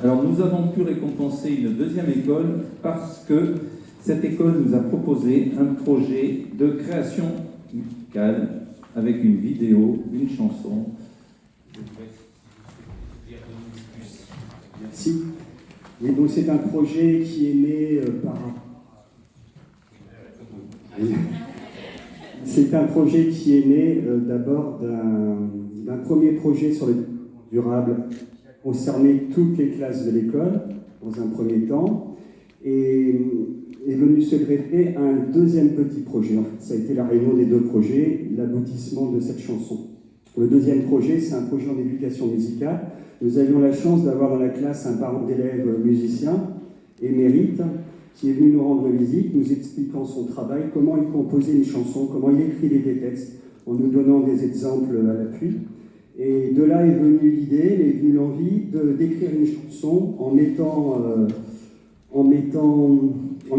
Alors nous avons pu récompenser une deuxième école parce que cette école nous a proposé un projet de création musicale avec une vidéo, une chanson. Merci. Oui, donc c'est un projet qui est né C'est un projet qui est né d'abord d'un premier projet sur le durable qui a concerné toutes les classes de l'école dans un premier temps et est venu se greffer un deuxième petit projet. En fait, ça a été la réunion des deux projets, l'aboutissement de cette chanson. Le deuxième projet, c'est un projet en éducation musicale. Nous avions la chance d'avoir dans la classe un parent d'élève musicien, émérite, qui est venu nous rendre visite, nous expliquant son travail, comment il composait une chanson, comment il écrivait des textes, en nous donnant des exemples à l'appui. Et de là est venue l'idée, est venue l'envie d'écrire une chanson en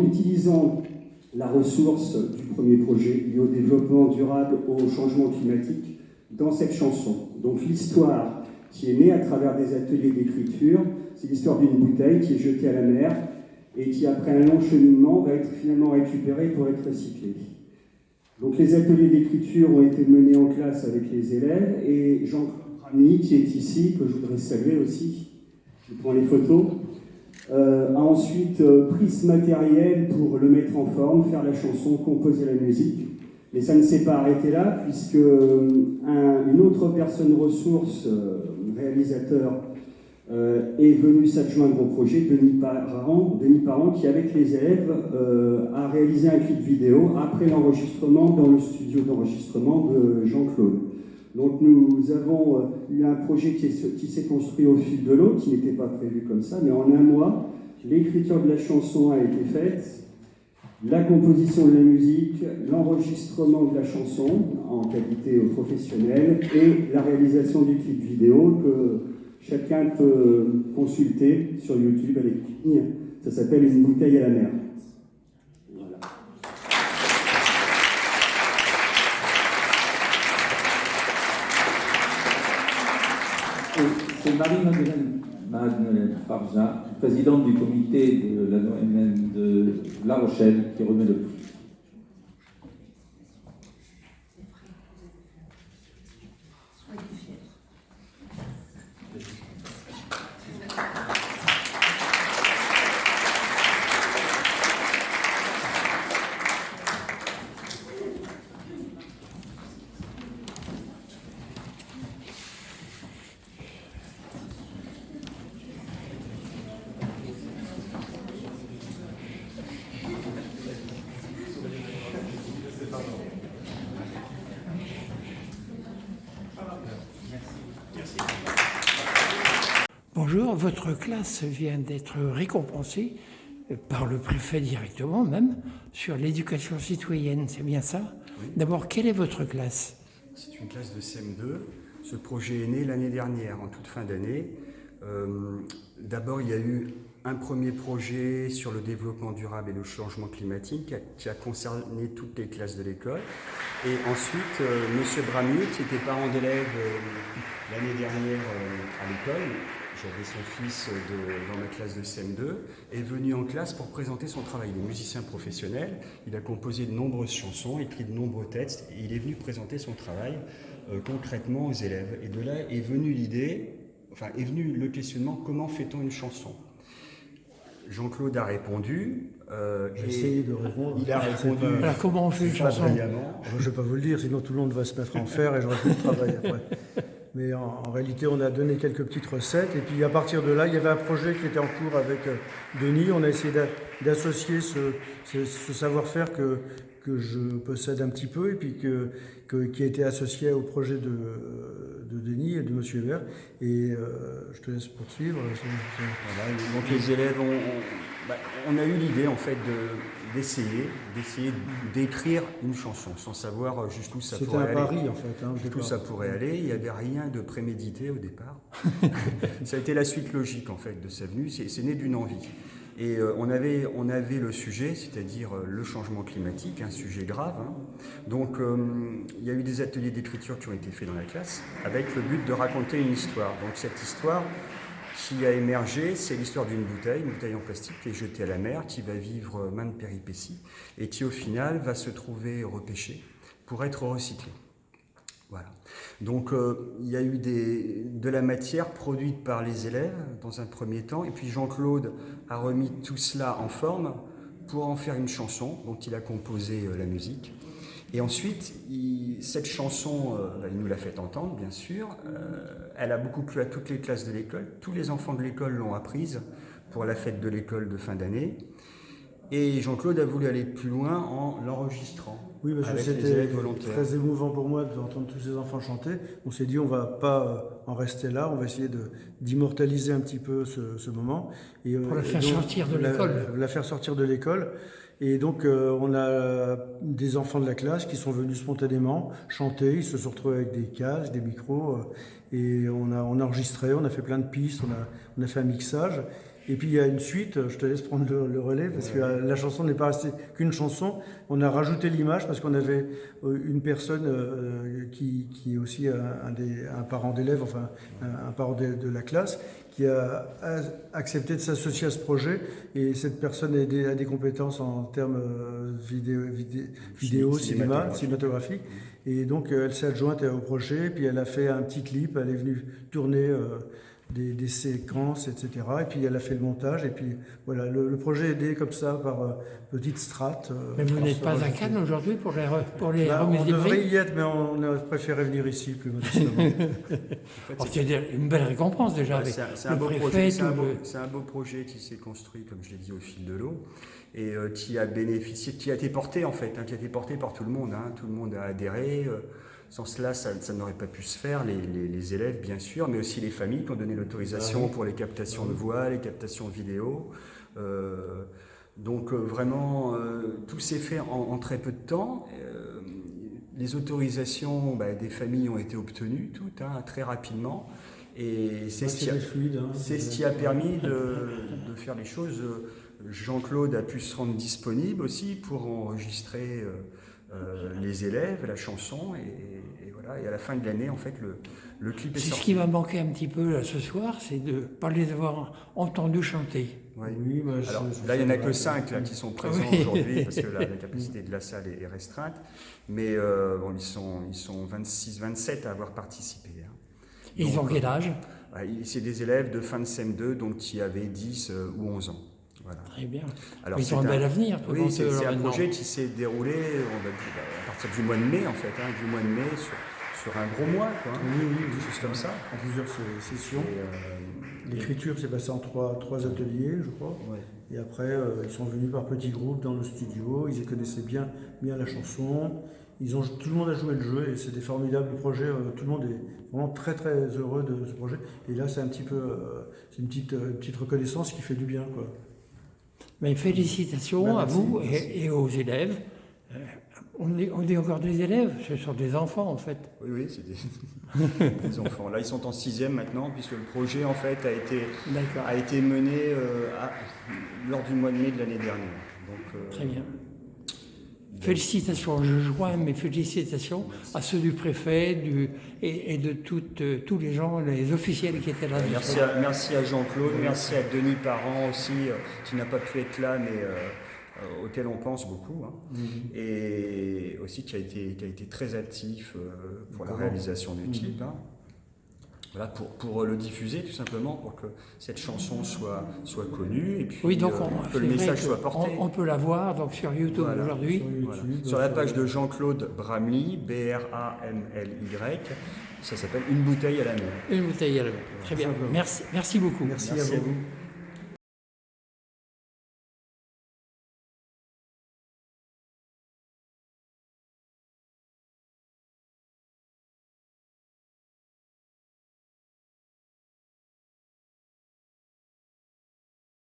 utilisant la ressource du premier projet liée au développement durable, au changement climatique, dans cette chanson. Donc l'histoire qui est née à travers des ateliers d'écriture, c'est l'histoire d'une bouteille qui est jetée à la mer et qui, après un long cheminement, va être finalement récupérée pour être recyclée. Donc les ateliers d'écriture ont été menés en classe avec les élèves et Jean-Claude Ramy, qui est ici, que je voudrais saluer aussi, je prends les photos, a ensuite pris ce matériel pour le mettre en forme, faire la chanson, composer la musique. Mais ça ne s'est pas arrêté là, puisque une autre personne ressource, réalisateur, est venu s'adjoindre au projet, Denis Parent, qui avec les élèves a réalisé un clip vidéo après l'enregistrement dans le studio d'enregistrement de Jean-Claude. Donc nous avons eu un projet qui s'est construit au fil de l'eau, qui n'était pas prévu comme ça, mais en un mois, l'écriture de la chanson a été faite, la composition de la musique, l'enregistrement de la chanson en qualité professionnelle et la réalisation du clip vidéo que chacun peut consulter sur YouTube avec ligne. Ça s'appelle Une bouteille à la mer. Voilà. C'est Marie-Madeleine Farja, présidente du comité de la NOMN de La Rochelle, qui remet le prix. Bonjour, votre classe vient d'être récompensée par le préfet directement même sur l'éducation citoyenne, c'est bien ça? Oui. D'abord, quelle est votre classe? C'est une classe de CM2. Ce projet est né l'année dernière, en toute fin d'année. D'abord, il y a eu un premier projet sur le développement durable et le changement climatique qui a concerné toutes les classes de l'école. Et ensuite, M. Bramier, qui était parent d'élève l'année dernière à l'école, j'avais son fils dans ma classe de CM2, est venu en classe pour présenter son travail. Il est musicien professionnel, il a composé de nombreuses chansons, écrit de nombreux textes, et il est venu présenter son travail concrètement aux élèves. Et de là est venue l'idée, est venu le questionnement, comment fait-on une chanson? Jean-Claude a répondu. J'ai essayé de répondre. Il a répondu. Alors comment on fait une chanson? Je ne vais pas vous le dire, sinon tout le monde va se mettre en fer et j'aurai plus de travail après. Mais en réalité, on a donné quelques petites recettes. Et puis à partir de là, il y avait un projet qui était en cours avec Denis. On a essayé d'associer ce savoir-faire que je possède un petit peu et puis qui a été associé au projet de Denis et de M. Hébert. Et je te laisse poursuivre. Voilà, donc les élèves, on a eu l'idée en fait d'essayer d'écrire une chanson sans savoir jusqu'où ça pourrait aller. C'était un pari en fait. Jusqu'où ça pourrait aller. Il n'y avait rien de prémédité au départ. Ça a été la suite logique en fait de sa venue. C'est né d'une envie. Et on avait le sujet, c'est-à-dire le changement climatique, un sujet grave. Donc il y a eu des ateliers d'écriture qui ont été faits dans la classe avec le but de raconter une histoire. Donc cette histoire, qui a émergé, c'est l'histoire d'une bouteille, une bouteille en plastique qui est jetée à la mer, qui va vivre maintes péripéties et qui au final va se trouver repêchée pour être recyclée. Voilà. Donc il y a eu de la matière produite par les élèves dans un premier temps, et puis Jean-Claude a remis tout cela en forme pour en faire une chanson dont il a composé la musique. Et ensuite, cette chanson, il nous l'a fait entendre, bien sûr. Elle a beaucoup plu à toutes les classes de l'école. Tous les enfants de l'école l'ont apprise pour la fête de l'école de fin d'année. Et Jean-Claude a voulu aller plus loin en l'enregistrant. Oui, parce que c'était très émouvant pour moi d'entendre tous ces enfants chanter. On s'est dit, on ne va pas en rester là, on va essayer d'immortaliser un petit peu ce moment. Et, pour la faire sortir de l'école. La faire sortir de l'école. Et donc, on a des enfants de la classe qui sont venus spontanément chanter. Ils se sont retrouvés avec des casques, des micros. Et on a enregistré, on a fait plein de pistes, on a fait un mixage. Et puis il y a une suite, je te laisse prendre le relais, parce que la chanson n'est pas restée qu'une chanson. On a rajouté l'image parce qu'on avait une personne qui est aussi un parent d'élève, enfin un parent de la classe, qui a accepté de s'associer à ce projet. Et cette personne a des compétences en termes vidéo, cinématographique. Et donc elle s'est adjointe au projet, puis elle a fait un petit clip, elle est venue tourner des séquences, etc. Et puis elle a fait le montage, et puis voilà, le projet est aidé comme ça par petites strates. Mais vous n'êtes pas à Cannes aujourd'hui pour les remises on des devrait prix? y être, mais on a préféré venir ici plus modestement. C'est une belle récompense déjà avec c'est un le beau préfet. Projet, c'est un beau projet qui s'est construit, comme je l'ai dit, au fil de l'eau, et qui a bénéficié, qui a été porté en fait, qui a été porté par tout le monde. Tout le monde a adhéré. Sans cela, ça n'aurait pas pu se faire, les élèves bien sûr, mais aussi les familles qui ont donné l'autorisation pour les captations de voix, les captations vidéo. Donc vraiment, tout s'est fait en très peu de temps. Les autorisations des familles ont été obtenues, toutes, très rapidement. Et c'est ce qui a permis de faire les choses. Jean-Claude a pu se rendre disponible aussi pour enregistrer les élèves, la chanson, et voilà. Et à la fin de l'année, en fait, le clip est sorti. Ce qui m'a manqué un petit peu là, ce soir, c'est de pas les avoir entendus chanter. Oui, alors là, il n'y en a que 5 là, qui sont présents aujourd'hui, parce que la capacité de la salle est restreinte. Mais ils sont 26, 27 à avoir participé. Et ils ont quel âge? C'est des élèves de fin de CM2, donc qui avaient 10 ou 11 ans. Voilà. Très bien. Alors, ils ont un bel avenir. Oui, c'est un projet qui s'est déroulé à partir du mois de mai, en fait, du mois de mai sur un gros mois, quoi. Oui, juste comme ça, en plusieurs sessions. L'écriture s'est passée en trois ateliers, je crois. Ouais. Et après, ils sont venus par petits groupes dans le studio. Ils connaissaient bien la chanson. Tout le monde a joué le jeu et c'était formidable le projet. Tout le monde est vraiment très très heureux de ce projet. Et là, c'est un petit peu, c'est une petite reconnaissance qui fait du bien, quoi. Mais félicitations à vous et aux élèves. On dit encore des élèves, ce sont des enfants en fait. Oui, c'est des enfants. Là, ils sont en 6e maintenant, puisque le projet en fait a été mené lors du mois de mai de l'année dernière. Donc, très bien. Félicitations, je joins mes félicitations à ceux du préfet et de tous les gens, les officiels qui étaient là. Merci à Jean-Claude, merci à Denis Parent aussi, qui n'a pas pu être là, mais auquel on pense beaucoup. Et aussi qui a été très actif pour la réalisation du clip. Voilà, pour le diffuser tout simplement, pour que cette chanson soit connue et puis donc que le message soit porté. On peut la voir donc sur YouTube aujourd'hui. Sur la page de Jean-Claude Bramly, B-R-A-M-L-Y, ça s'appelle Une bouteille à la mer. Une bouteille à la mer. Très bien. Merci beaucoup. Merci à vous.